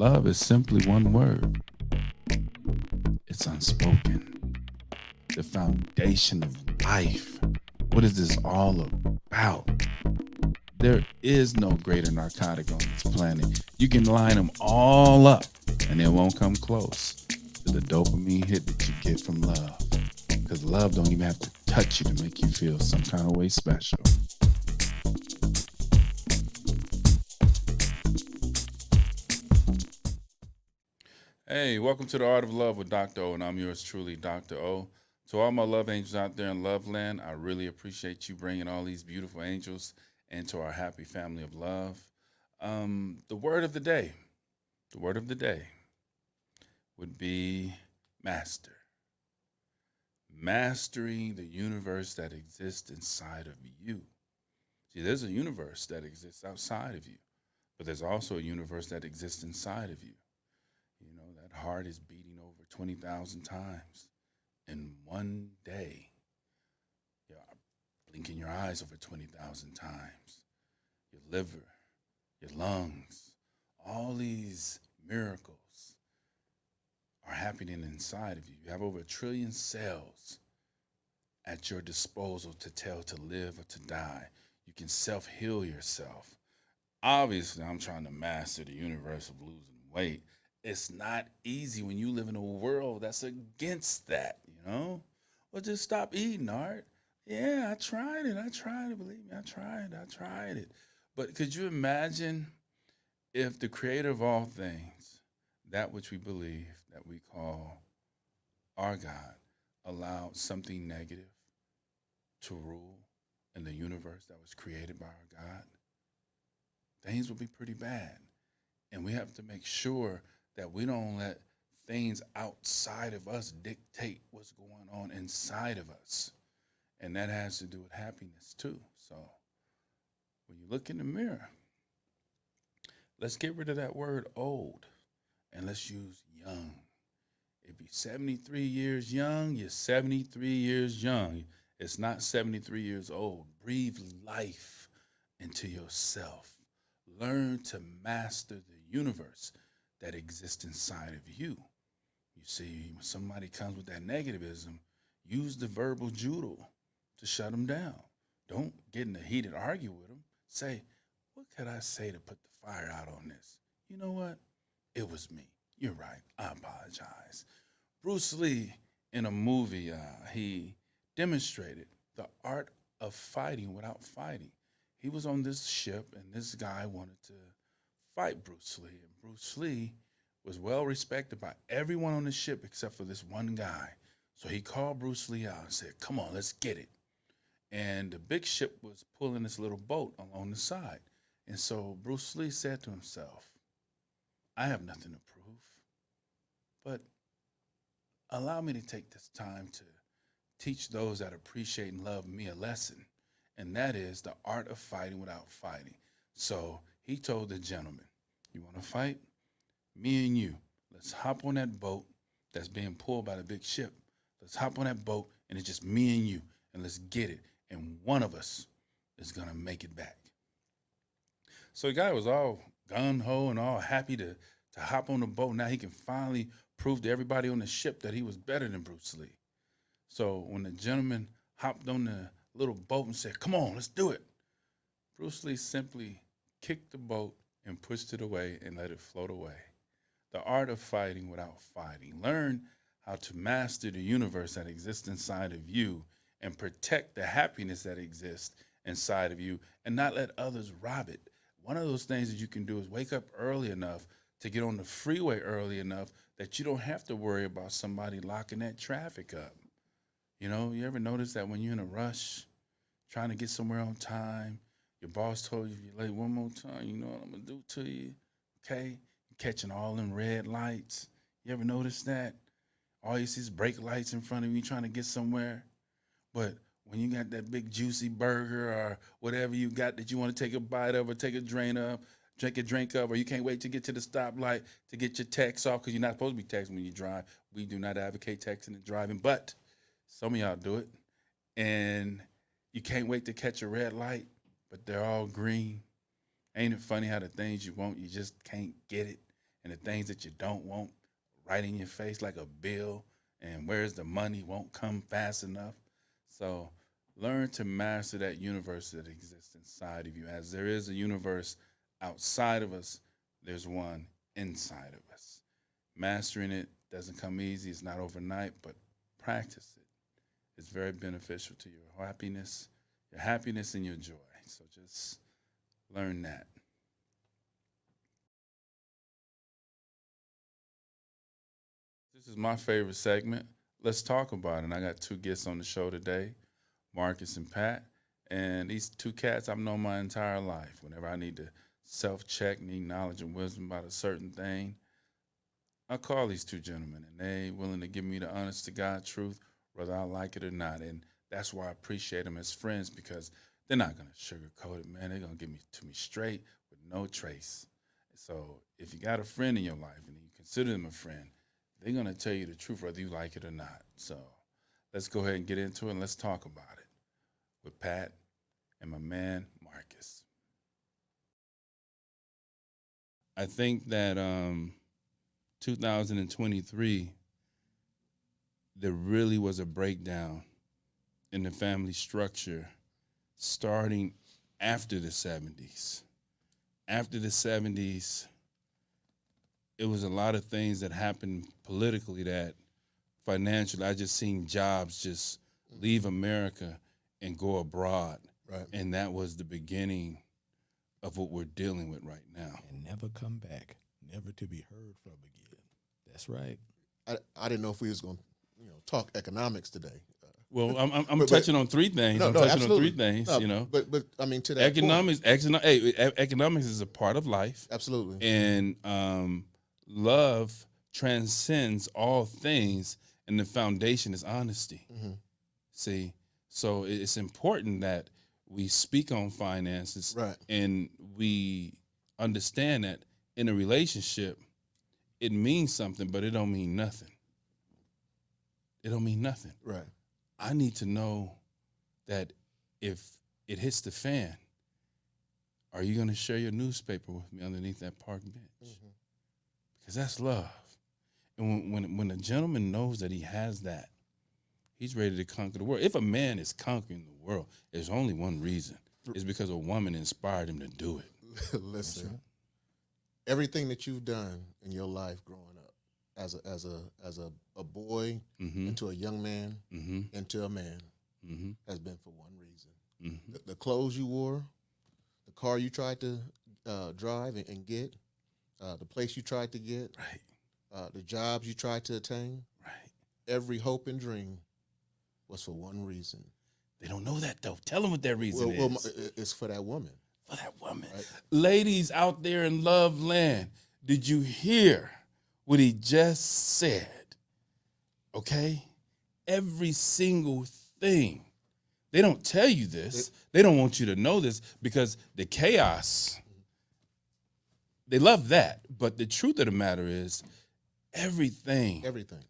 Love is simply one word. It's unspoken. The foundation of life. What is this all about? There is no greater narcotic on this planet. You can line them all up and it won't come close to the dopamine hit that you get from love. Because love don't even have to touch you to make you feel some kind of way special. Hey, welcome to the Art of Love with Dr.O, and I'm yours truly, Dr. O. To all my love angels out there in Love Land, I really appreciate you bringing all these beautiful angels into our happy family of love. The word of the day, the word of the day would be master. Mastering the universe that exists inside of you. See, there's a universe that exists outside of you, but there's also a universe that exists inside of you. You know, that heart is beating over 20,000 times in one day. You're blinking your eyes over 20,000 times. Your liver, your lungs, all these miracles are happening inside of you. You have over 1 trillion cells at your disposal to tell to live or to die. You can self-heal yourself. Obviously, I'm trying to master the universe of losing weight. It's not easy when you live in a world that's against that, you know? Well, just stop eating, Art. Yeah, I tried it. I tried it. Believe me, I tried it. But could you imagine if the creator of all things, that which we believe, that we call our God, allowed something negative to rule in the universe that was created by our God? Things would be pretty bad. And we have to make sure that we don't let things outside of us dictate what's going on inside of us. And that has to do with happiness too. So when you look in the mirror, let's get rid of that word old and let's use young. If you're 73 years young, you're 73 years young. It's not 73 years old. Breathe life into yourself. Learn to master the universe that exists inside of you. You see, when somebody comes with that negativism, use the verbal judo to shut them down. Don't get in a heated argue with them. Say, what could I say to put the fire out on this? You know what? It was me. You're right. I apologize. Bruce Lee, in a movie, he demonstrated the art of fighting without fighting. He was on this ship, and this guy wanted to fight Bruce Lee. And Bruce Lee was well respected by everyone on the ship except for this one guy. So he called Bruce Lee out and said, come on, let's get it. And the big ship was pulling this little boat along the side. And so Bruce Lee said to himself, I have nothing to prove, but allow me to take this time to teach those that appreciate and love me a lesson. And that is the art of fighting without fighting. So he told the gentleman, you want to fight? Me and you. Let's hop on that boat that's being pulled by the big ship. Let's hop on that boat, and it's just me and you, and let's get it. And one of us is going to make it back. So the guy was all gung-ho and all happy to hop on the boat. Now he can finally prove to everybody on the ship that he was better than Bruce Lee. So when the gentleman hopped on the little boat and said, come on, let's do it, Bruce Lee simply kicked the boat and pushed it away and let it float away. The art of fighting without fighting. Learn how to master the universe that exists inside of you and protect the happiness that exists inside of you and not let others rob it. One of those things that you can do is wake up early enough to get on the freeway early enough that you don't have to worry about somebody locking that traffic up. You know, you ever notice that when you're in a rush, trying to get somewhere on time, your boss told you if you're late one more time, you know what I'm going to do to you, okay? You're catching all them red lights. You ever notice that? All you see is brake lights in front of you trying to get somewhere. But when you got that big juicy burger or whatever you got that you want to take a bite of or take a drink of, or you can't wait to get to the stoplight to get your text off because you're not supposed to be texting when you drive. We do not advocate texting and driving, but some of y'all do it. And you can't wait to catch a red light, but they're all green. Ain't it funny how the things you want, you just can't get it? and the things that you don't want right in your face, like a bill, and where's the money won't come fast enough. So learn to master that universe that exists inside of you. As there is a universe outside of us, there's one inside of us. Mastering it doesn't come easy, it's not overnight, but practice it. It's very beneficial to your happiness and your joy. So just learn that. This is my favorite segment. Let's talk about it. And I got two guests on the show today, Marcus and Pat. And these two cats I've known my entire life. Whenever I need to self-check, need knowledge and wisdom about a certain thing, I call these two gentlemen, and they willing to give me the honest to God truth, whether I like it or not. And that's why I appreciate them as friends, because they're not gonna sugarcoat it, man. They're gonna give me to me straight with no trace. So if you got a friend in your life and you consider them a friend, they're gonna tell you the truth whether you like it or not. So let's go ahead and get into it and let's talk about it with Pat and my man Marcus. I think that 2023, there really was a breakdown in the family structure starting after the 70s. After the 70s, it was a lot of things that happened politically, that financially, I just seen jobs just leave America and go abroad. Right. And that was the beginning of what we're dealing with right now. And never come back, never to be heard from again. That's right. I didn't know if we was going to, talk economics today. Well, I'm touching on three things. No, I'm no, touching absolutely. on three things, No, But I mean, to that economics, point, economics is a part of life. absolutely. And love transcends all things, and the foundation is honesty. Mhm. See, so it's important that we speak on finances, Right. and we understand that in a relationship, it means something, but it don't mean nothing. It don't mean nothing. Right. I need to know that if it hits the fan, are you going to share your newspaper with me underneath that park bench? Mhm. Because that's love. And when a gentleman knows that he has that, he's ready to conquer the world. If a man is conquering the world, there's only one reason. It's because a woman inspired him to do it. Listen, everything that you've done in your life growing up, as a boy, Mm-hmm. into a young man, Mm-hmm. into a man, Mm-hmm. has been for one reason. Mm-hmm. The clothes you wore, the car you tried to drive and get, the place you tried to get, Right. the jobs you tried to attain, Right. every hope and dream was for one reason. They don't know that, though. Tell them what that reason Well, is. it's for that woman. For that woman. Right. Ladies out there in love land, did you hear what he just said? Okay? Every single thing. They don't tell you this. They don't want you to know this because the chaos, they love that. But the truth of the matter is, everything Everything.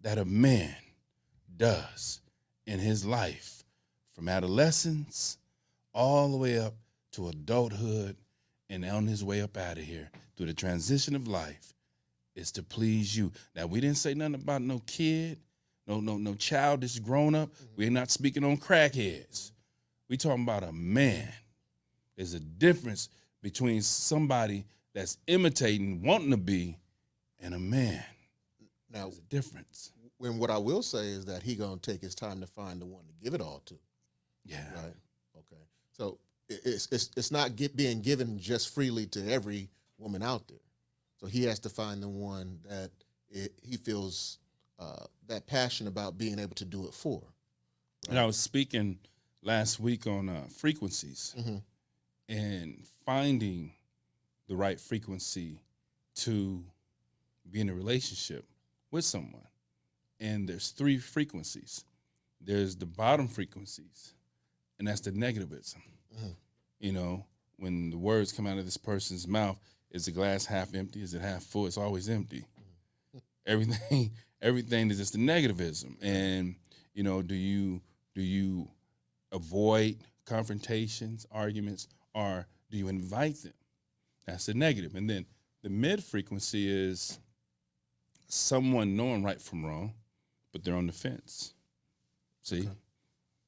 that a man does in his life, from adolescence all the way up to adulthood and on his way up out of here through the transition of life, is to please you. Now, we didn't say nothing about no kid, no child that's grown up. We're not speaking on crackheads. We talking about a man. There's a difference between somebody that's imitating, wanting to be, and a man. Now, There's a difference. when what I will say is that he gonna take his time to find the one to give it all to. Yeah. Right. Okay. So it's not being given just freely to every woman out there. So he has to find the one that he feels that passion about being able to do it for. And I was speaking last week on frequencies Mhm. and finding the right frequency to be in a relationship with someone. And there's three frequencies. There's the bottom frequencies, and that's the negativism. Mhm. You know, when the words come out of this person's mouth, is the glass half empty? Is it half full? It's always empty. Everything is just the negativism. And, you know, do you avoid confrontations, arguments, or do you invite them? That's the negative. And then The mid frequency is someone knowing right from wrong, but they're on the fence. See? Okay.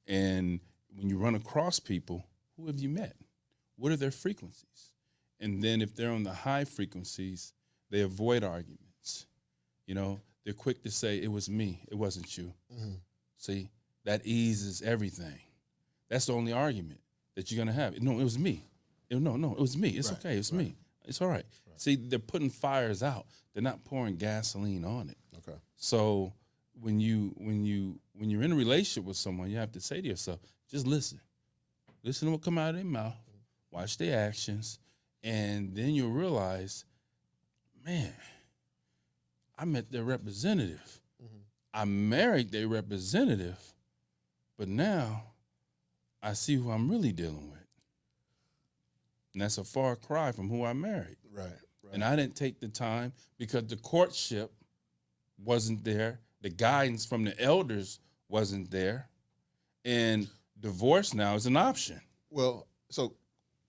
And when you run across people, who have you met? What are their frequencies? And then if they're on the high frequencies, they avoid arguments. You know, they're quick to say, it was me, it wasn't you. Mm-hmm. See, that eases everything. That's the only argument that you're going to have. No, it was me. No, it was me. It's Right, okay. It's right. me. It's all right. See, they're putting fires out. They're not pouring gasoline on it. Okay. So when you're in a relationship with someone, you have to say to yourself, just listen. Listen to what come out of their mouth. Watch their actions. And then you'll realize, man, I met their representative. Mm-hmm. I married their representative. But now I see who I'm really dealing with. And that's a far cry from who I married. Right. And I didn't take the time because the courtship wasn't there. The guidance from the elders wasn't there. And divorce now is an option. Well, so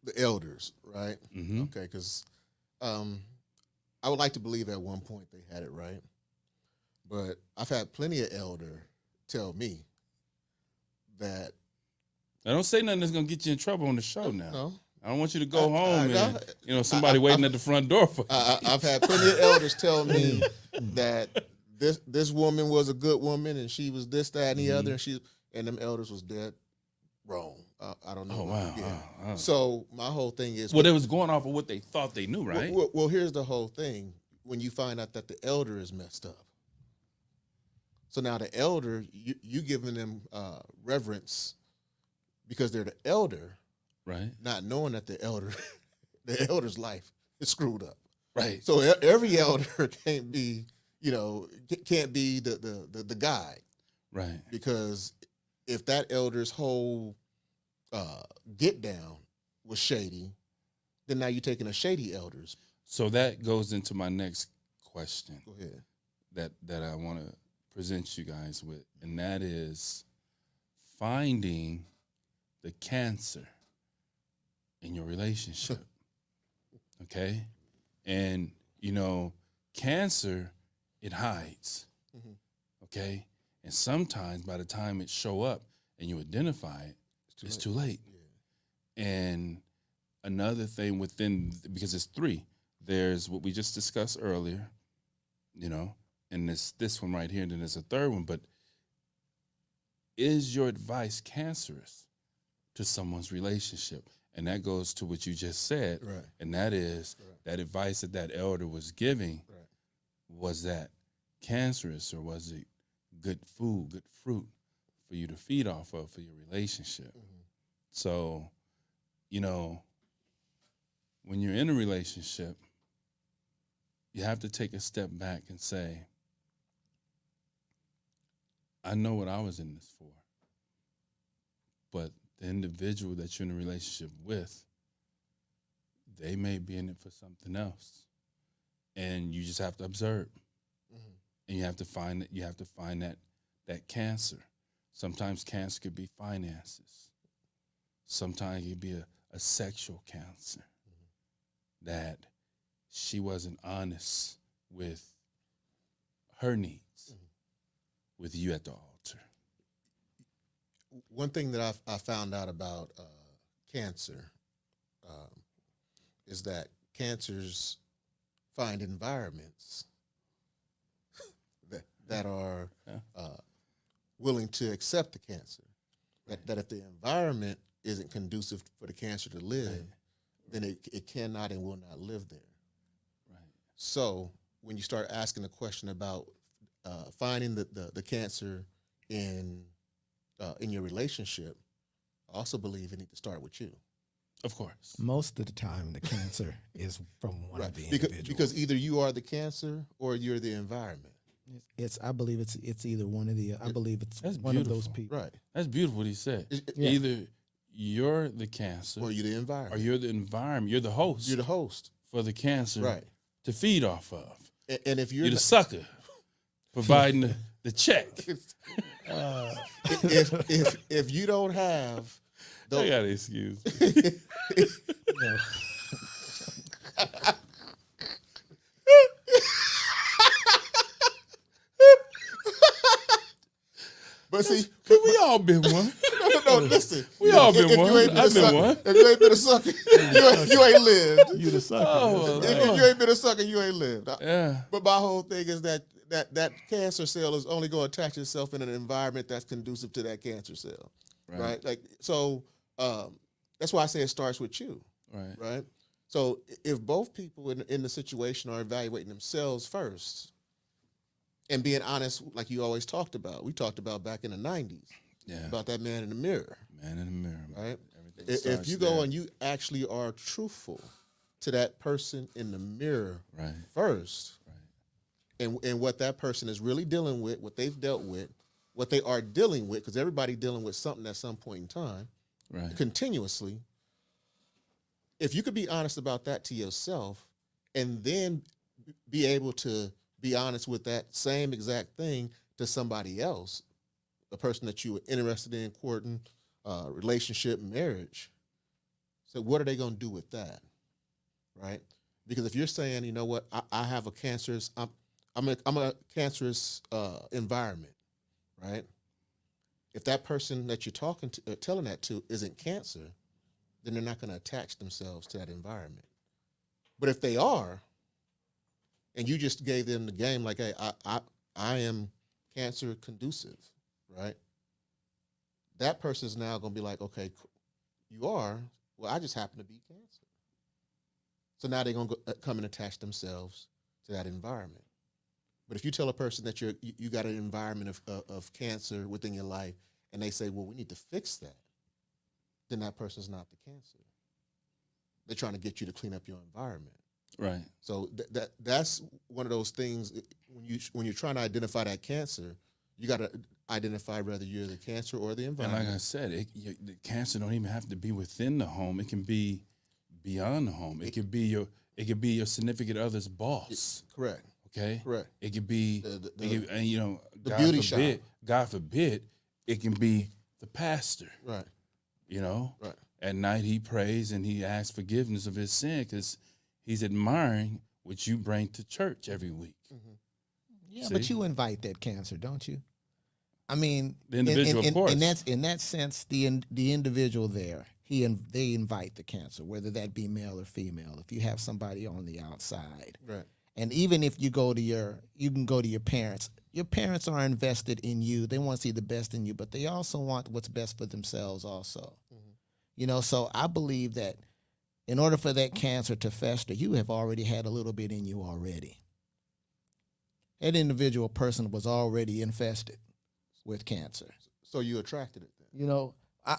the elders, right? Mm-hmm. Okay, because I would like to believe at one point they had it right. But I've had plenty of elder tell me that. Now, don't say nothing that's going to get you in trouble on the show now. No. I don't want you to go home no, and, somebody waiting at the front door for you. I've had plenty of elders tell me that this woman was a good woman and she was this, that, and the other, and them elders was dead wrong. I don't know. Oh, wow. Yeah. Oh. So my whole thing is, Well, they was going off of what they thought they knew, right? Well, here's the whole thing. When you find out that the elder is messed up, so now the elder, you giving them reverence because they're the elder, Right. not knowing that the elder's life is screwed up. Right. So every elder can't be the guide, Right. because if that elder's whole get down was shady, then now you're taking a shady elder's. So that goes into my next question Go ahead. that I want to present you guys with, and that is finding the cancer in your relationship. Okay? And, cancer, it hides. Mhm. Okay? And sometimes by the time it show up and you identify it, it's too late. Yeah. And another thing because it's three, there's what we just discussed earlier, and this one right here, and then there's a third one. But is your advice cancerous to someone's relationship? And that goes to what you just said, Right. and that is that advice that elder was giving, Right. was that cancerous, or was it good food, good fruit for you to feed off of for your relationship? Mhm. So, when you're in a relationship, you have to take a step back and say, I know what I was in this for, but the individual that you're in a relationship with, they may be in it for something else. And you just have to observe. Mhm. And you have to find that cancer. Sometimes cancer could be finances. Sometimes it could be a sexual cancer, that she wasn't honest with her needs with you at the altar. One thing that I found out about cancer is that cancers find environments that are willing to accept the cancer. That if the environment isn't conducive for the cancer to live, then it cannot and will not live there. Right. So when you start asking the question about finding the cancer in your relationship, I also believe it needs to start with you. Of course. Most of the time, the cancer is from one of the individuals. Because either you are the cancer or you're the environment. I believe it's either one of the. I believe it's That's one of those beautiful. people. Right. That's beautiful what he said. Yeah. Either you're the cancer, Or you're the environment. or you're the environment. You're the host You're the host. for the cancer Right. to feed off of. And if You're you're the sucker providing the check. if you don't have I got an excuse. all been one. No, listen. We all If been you one. ain't I've been sucker- one. If you ain't been a sucker, you ain't lived. You the sucker. Oh, That's right. If you ain't been a sucker, you ain't lived. Yeah. But my whole thing is that cancer cell is only going to attach itself in an environment that's conducive to that cancer cell, right? Like so, that's why I say it starts with you, Right. right? So if both people in the situation are evaluating themselves first and being honest, like you always talked about, we talked about back in the '90s Yeah. about that man in the mirror, Man in the mirror. Man. right? Everything If starts you go there. and you actually are truthful to that person in the mirror Right. first, and what that person is really dealing with, what they've dealt with, what they are dealing with, because everybody dealing with something at some point in time, Right. continuously. If you could be honest about that to yourself, and then be able to be honest with that same exact thing to somebody else, the person that you were interested in courting, relationship, marriage. So what are they going to do with that, right? Because if you're saying, you know what, I have a cancerous, I'm a cancerous environment, right? If that person that you're talking to, telling that to, isn't cancer, then they're not going to attach themselves to that environment. But if they are, and you just gave them the game, like, hey, I am cancer conducive, right? That person's now going to be like, okay, you are. Well, I just happen to be cancer. So now they're going to come and attach themselves to that environment. But if you tell a person that you got an environment of cancer within your life, and they say, well, we need to fix that, then that person's not the cancer. They're trying to get you to clean up your environment. Right. So that's one of those things when you're trying to identify that cancer, you got to identify whether you're the cancer or the And environment. like I said, the cancer don't even have to be within the home. It can be beyond the home. It could be your significant other's boss. Correct. Okay. Correct. It could be, and you know, the beauty shop. God forbid, it can be the pastor. Right. You know, Right. at night he prays and he asks forgiveness of his sin because he's admiring what you bring to church every week. Mm-hmm. Yeah, See? but you invite that cancer, don't you? I mean, The individual, of course. in that sense, the individual there, they invite the cancer, whether that be male or female. If you have somebody on the outside, Right. and even if you can go to your parents. Your parents are invested in you. They want to see the best in you, but they also want what's best for themselves also. Mm-hmm. You know, so I believe that in order for that cancer to fester, you have already had a little bit in you already. That individual person was already infested with cancer. So you attracted it then. You know,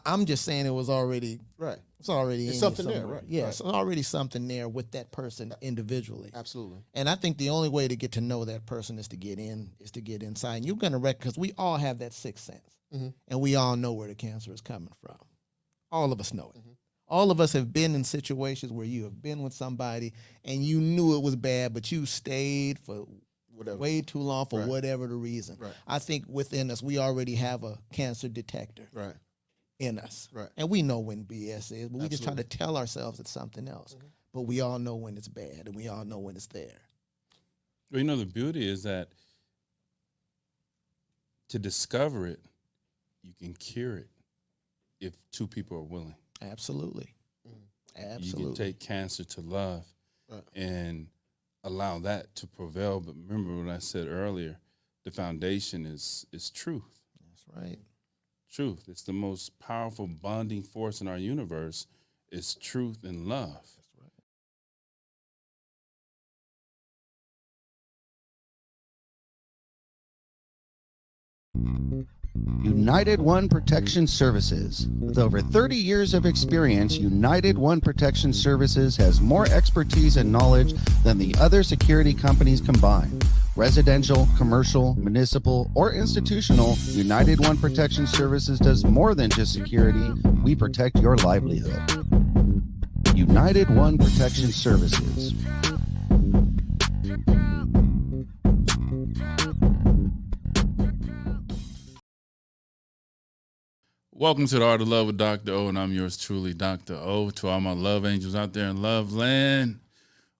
I'm just saying it was already Right. it's already It's in something you there, somewhere. right, Yeah, right. it's already something there with that person individually. Absolutely. And I think the only way to get to know that person is to get inside. And you're gonna because we all have that sixth sense, Mm-hmm. and we all know where the cancer is coming from. All of us know it. Mm-hmm. All of us have been in situations where you have been with somebody and you knew it was bad, but you stayed for Whatever. way too long for Right. whatever the reason. Right. I think within us, we already have a cancer detector Right. in us. Right. And we know when BS is, but we just trying to Absolutely. tell ourselves it's something else. Mhm. But we all know when it's bad, and we all know when it's there. Well, you know, the beauty is that to discover it, you can cure it if two people are willing. Absolutely. Mhm. Absolutely. You can take cancer to love Right. and allow that to prevail. But remember what I said earlier, the foundation is truth. That's right. Truth. It's the most powerful bonding force in our universe is truth and love. That's right. United One Protection Services. With over 30 years of experience, United One Protection Services has more expertise and knowledge than the other security companies combined. Residential, commercial, municipal, or institutional, United One Protection Services does more than just security. We protect your livelihood. United One Protection Services. Welcome to the Art of Love with Dr. O, and I'm yours truly, Dr. O. To all my love angels out there in love land,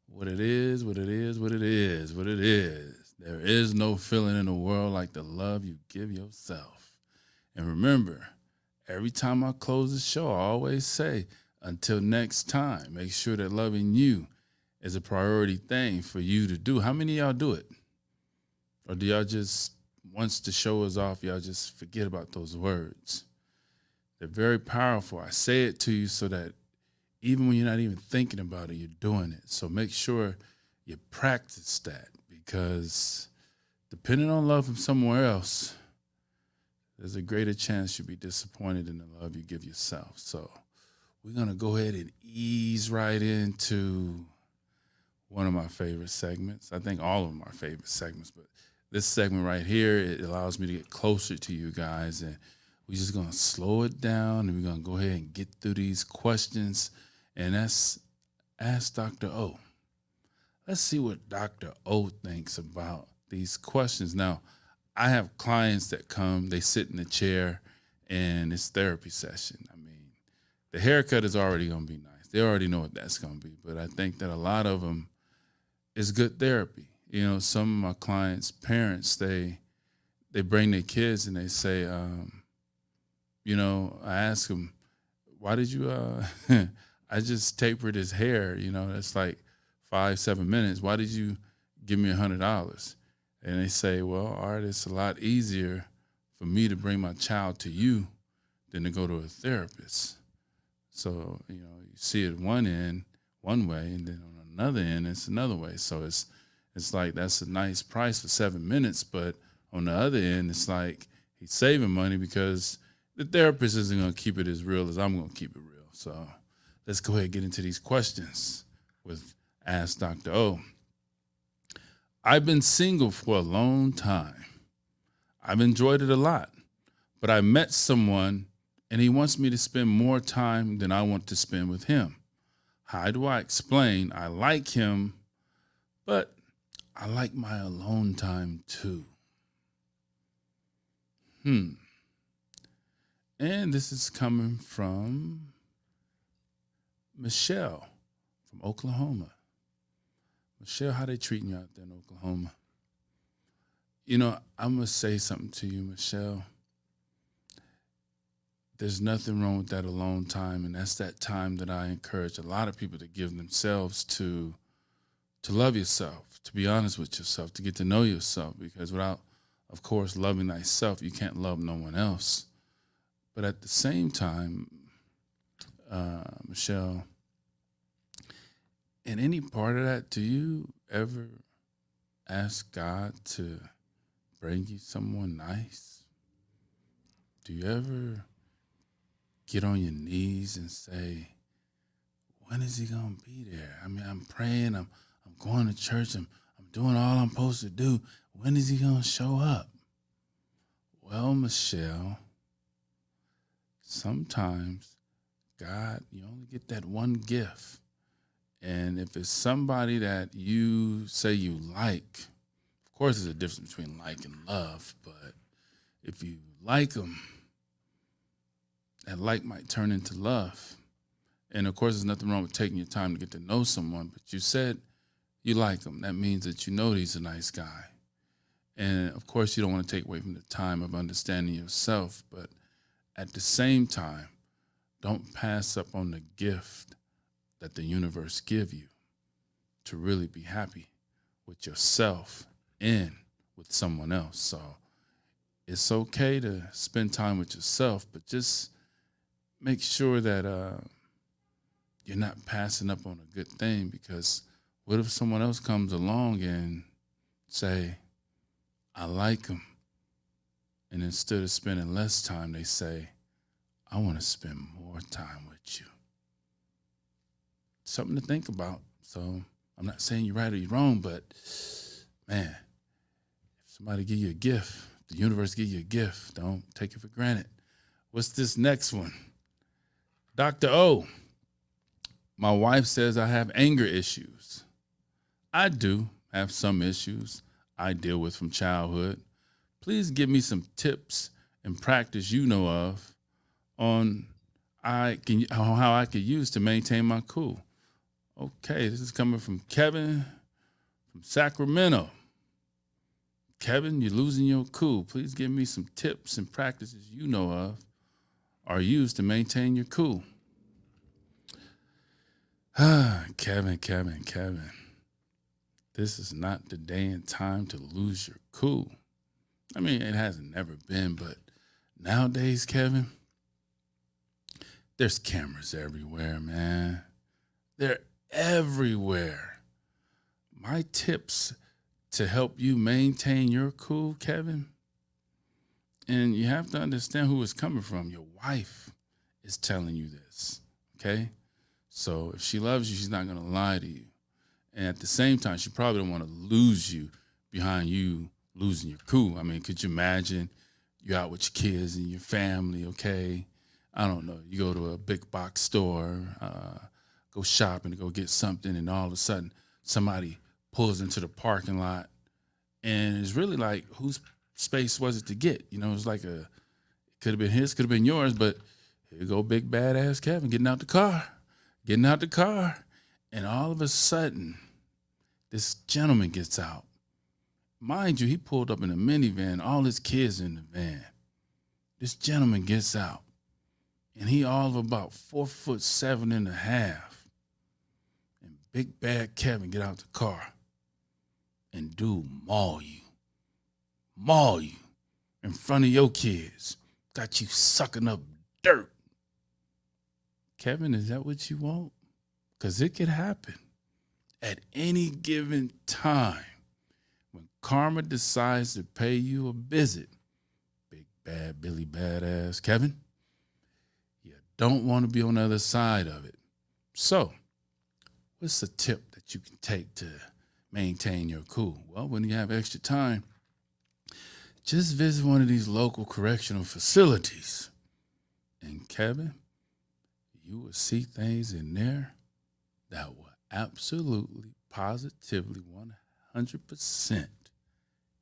what it is, what it is, what it is, what it is. There is no feeling in the world like the love you give yourself. And remember, every time I close the show, I always say, until next time, make sure that loving you is a priority thing for you to do. How many of y'all do it? Or do y'all just, once the show is off, y'all just forget about those words? They're very powerful. I say it to you so that even when you're not even thinking about it, you're doing it. So make sure you practice that, because depending on love from somewhere else, there's a greater chance you'll be disappointed in the love you give yourself. So we're going to go ahead and ease right into one of my favorite segments. I think all of them are favorite segments, but this segment right here, it allows me to get closer to you guys, and we're just going to slow it down, and we're going to go ahead and get through these questions, and that's Ask Dr. O. Let's see what Dr. O thinks about these questions. Now, I have clients that come, they sit in the chair, and it's therapy session. I mean, the haircut is already going to be nice. They already know what that's going to be, but I think that a lot of them is good therapy. You know, some of my clients' parents, they bring their kids and they say, you know, I ask them, why did you, I just tapered his hair, you know, that's like 5-7 minutes. Why did you give me $100? And they say, well, Art, it's a lot easier for me to bring my child to you than to go to a therapist. So, you know, you see it one end one way, and then on another end, it's another way. So it's like, that's a nice price for 7 minutes, but on the other end, it's like he's saving money because the therapist isn't going to keep it as real as I'm going to keep it real. So let's go ahead and get into these questions with Ask Dr. O. I've been single for a long time. I've enjoyed it a lot, but I met someone and he wants me to spend more time than I want to spend with him. How do I explain I like him, but I like my alone time too? And this is coming from Michelle from Oklahoma. Michelle, how they treating you out there in Oklahoma? You know, I'm going to say something to you, Michelle. There's nothing wrong with that alone time, and that's that time that I encourage a lot of people to give themselves to love yourself, to be honest with yourself, to get to know yourself, because without, of course, loving thyself, you can't love no one else. But at the same time, Michelle, in any part of that, do you ever ask God to bring you someone nice? Do you ever get on your knees and say, when is he going to be there? I mean, I'm praying, I'm going to church, I'm doing all I'm supposed to do. When is he going to show up? Well, Michelle, sometimes God, you only get that one gift. And if it's somebody that you say you like, of course there's a difference between like and love, but if you like them, that like might turn into love. And of course there's nothing wrong with taking your time to get to know someone, but you said you like them. That means that you know he's a nice guy. And of course you don't want to take away from the time of understanding yourself, but at the same time, don't pass up on the gift that the universe give you to really be happy with yourself and with someone else. So it's okay to spend time with yourself, but just make sure that you're not passing up on a good thing, because what if someone else comes along and say, I like him, and instead of spending less time, they say, I want to spend more time with you. Something to think about. So I'm not saying you're right or you're wrong, but man, if somebody give you a gift, the universe give you a gift, don't take it for granted. What's this next one? Dr. O, my wife says I have anger issues. I do have some issues I deal with from childhood. Please give me some tips and practice you know of on how I could use to maintain my cool. Okay, this is coming from Kevin from Sacramento. Kevin, you're losing your cool. Please give me some tips and practices you know of are used to maintain your cool. Kevin. This is not the day and time to lose your cool. I mean, it hasn't never been, but nowadays, Kevin, there's cameras everywhere, man. They're everywhere. My tips to help you maintain your cool, Kevin, and you have to understand who it's coming from. Your wife is telling you this, okay? So if she loves you, she's not going to lie to you. And at the same time, she probably don't want to lose you behind you losing your cool. I mean, could you imagine you're out with your kids and your family, okay? I don't know. You go to a big box store, go shopping to go get something, and all of a sudden somebody pulls into the parking lot, and it's really like, whose space was it to get? You know, it's like it could have been his, could have been yours, but here you go, big badass Kevin getting out the car, and all of a sudden, this gentleman gets out. Mind you, he pulled up in a minivan, all his kids in the van. This gentleman gets out, and he all of about 4'7.5". And big bad Kevin get out the car, and dude maul you in front of your kids, got you sucking up dirt. Kevin, is that what you want? Because it could happen at any given time. When karma decides to pay you a visit, big bad Billy badass Kevin, you don't want to be on the other side of it. So, what's a tip that you can take to maintain your cool? Well, when you have extra time, just visit one of these local correctional facilities. And Kevin, you will see things in there that will absolutely, positively, 100%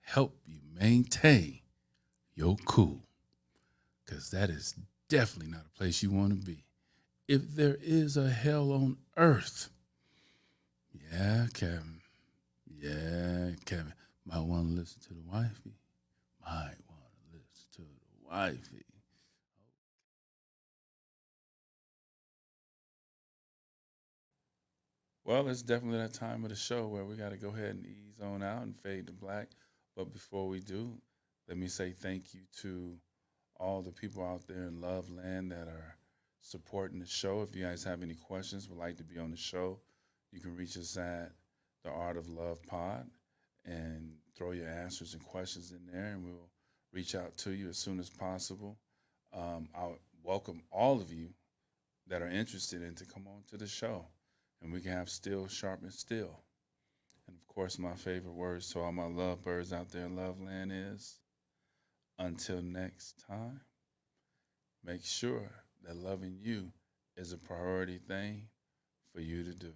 help you maintain your cool. Because that is definitely not a place you want to be. If there is a hell on earth, yeah, Kevin, might want to listen to the wifey. Well, it's definitely that time of the show where we got to go ahead and ease on out and fade to black. But before we do, let me say thank you to all the people out there in Love Land that are supporting the show. If you guys have any questions, would like to be on the show, you can reach us at the Art of Love Pod and throw your answers and questions in there, and we'll reach out to you as soon as possible. I'll welcome all of you that are interested in to come on to the show, and we can have Still Sharp and Still. And of course, my favorite words to all my lovebirds out there in Loveland is, until next time, make sure that loving you is a priority thing for you to do.